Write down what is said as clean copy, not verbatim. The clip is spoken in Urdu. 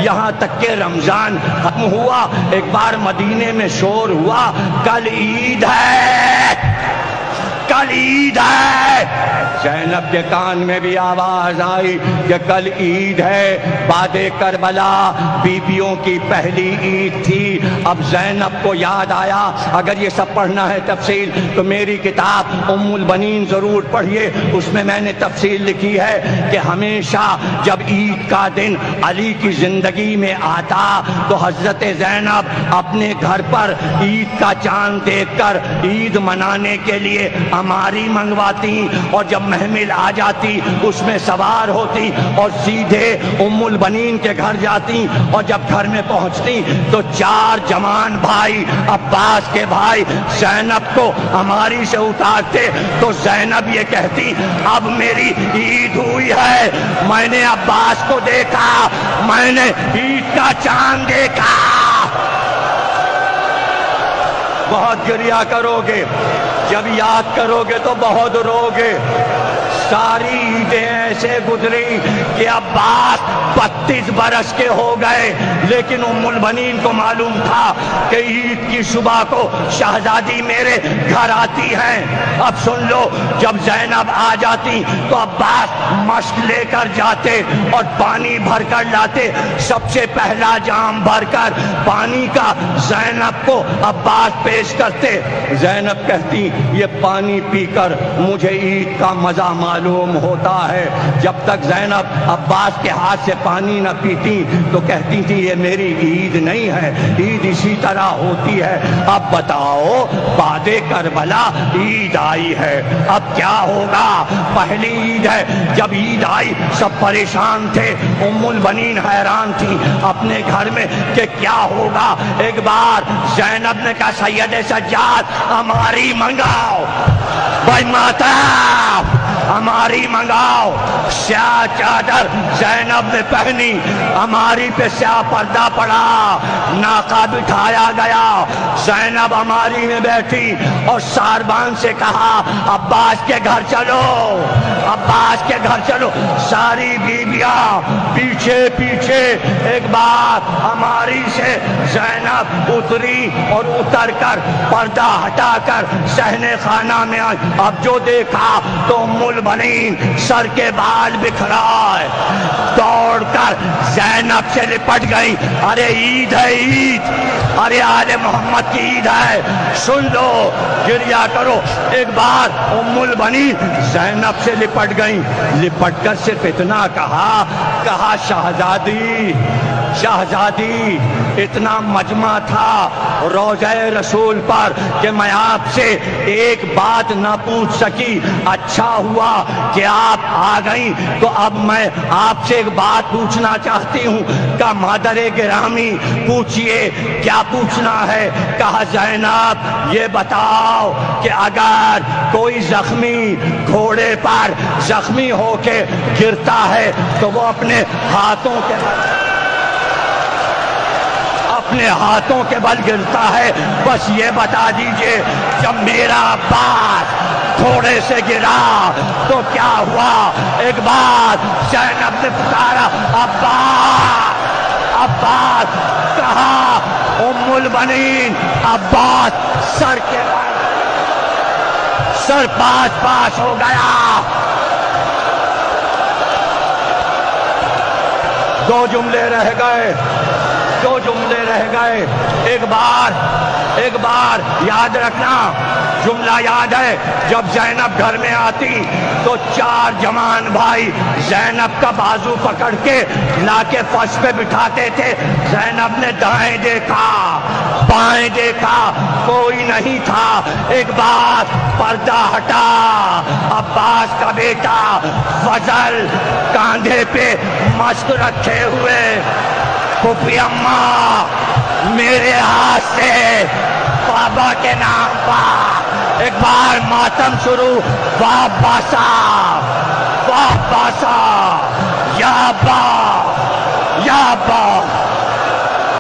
یہاں تک کہ رمضان ختم ہوا، ایک بار مدینے میں شور ہوا، کل عید ہے، کل عید ہے۔ زینب کے کان میں بھی آواز آئی کہ کل عید ہے۔ بعد کربلا بیبیوں کی پہلی عید تھی۔ اب زینب کو یاد آیا، اگر یہ سب پڑھنا ہے تفصیل تو میری کتاب ام البنین ضرور پڑھیے، اس میں میں نے تفصیل لکھی ہے کہ ہمیشہ جب عید کا دن علی کی زندگی میں آتا تو حضرت زینب اپنے گھر پر عید کا چاند دیکھ کر عید منانے کے لیے ہماری منگواتی، اور جب محمل آ جاتی اس میں سوار ہوتی اور سیدھے ام البنین کے گھر جاتی، اور جب گھر میں پہنچتی تو چار جوان بھائی عباس کے بھائی زینب کو ہماری سے اتارتے تو زینب یہ کہتی اب میری عید ہوئی ہے، میں نے عباس کو دیکھا، میں نے عید کا چاند دیکھا۔ بہت گریہ کرو گے، جب یاد کرو گے تو بہت روگے۔ ساری عیدیں ایسے گزری کہ عباس 32 برس کے ہو گئے، لیکن ام البنین کو معلوم تھا کہ عید کی صبح کو شہزادی میرے گھر آتی ہیں۔ اب سن لو، جب زینب آ جاتی تو عباس مشک لے کر جاتے اور پانی بھر کر لاتے، سب سے پہلا جام بھر کر پانی کا زینب کو عباس پیش کرتے۔ زینب کہتی یہ پانی پی کر مجھے عید کا مزہ معلوم ہوتا ہے۔ جب تک زینب عباس کے ہاتھ سے پانی نہ پیتی تو کہتی تھی یہ میری عید نہیں ہے، عید اسی طرح ہوتی ہے۔ اب بتاؤ، بعد کربلا عید آئی ہے، اب کیا ہوگا؟ پہلی عید ہے، جب عید آئی سب پریشان تھے، ام البنین حیران تھی اپنے گھر میں کہ کیا ہوگا۔ ایک بار زینب نے کہا سید سجاد ہماری منگاؤ، بھائی ماتا ہماری منگاؤ۔ سیاہ چادر زینب نے پہنی، ہماری پہ سیاہ پردہ پڑا، ناقہ بٹھایا گیا، زینب ہماری میں بیٹھی اور ساربان سے کہا عباس کے گھر چلو، عباس کے گھر چلو۔ ساری بیویاں پیچھے پیچھے۔ ایک بار ہماری سے زینب اتری اور اتر کر پردہ ہٹا کر صحن خانہ میں آئی۔ اب جو دیکھا تو ام البنین سر کے بال بکھرائے، دوڑ کر زینب سے لپٹ گئی، ارے عید ہے عید، ارے آل محمد کی عید ہے، سن لو، گریہ کرو۔ ایک بار ام البنین زینب سے لپٹ گئی، لپٹ کر صرف اتنا کہا شہزادی، شہزادی، اتنا مجمع تھا روضہ رسول پر کہ میں آپ سے ایک بات نہ پوچھ سکی، اچھا ہوا کہ آپ آ گئیں، تو اب میں آپ سے ایک بات پوچھنا چاہتی ہوں۔ کہا مادر گرامی پوچھئے، کیا پوچھنا ہے؟ کہا زینب یہ بتاؤ کہ اگر کوئی زخمی گھوڑے پر زخمی ہو کے گرتا ہے تو وہ اپنے ہاتھوں کے بل گرتا ہے، بس یہ بتا دیجئے جب میرا عباس گھوڑے سے گرا تو کیا ہوا؟ ایک بار زینب نے پکارا عباس، عباس، کہا ام البنین عباس سر کے بل، سر پاس ہو گیا۔ دو جملے رہ گئے، دو جملے رہ گئے۔ ایک بار یاد رکھنا، جملہ یاد ہے، جب زینب گھر میں آتی تو چار جوان بھائی زینب کا بازو پکڑ کے لا کے فرش پہ بٹھاتے تھے۔ زینب نے دائیں دیکھا، بائیں دیکھا، کوئی نہیں تھا۔ ایک بار پردہ ہٹا، عباس کا بیٹا فضل کاندھے پہ مشک رکھے ہوئے، پھوپھی اماں میرے ہاتھ سے بابا کے نام پر ایک بار ماتم شروع، واہ باسا، واہ باسا، یا با، یا با،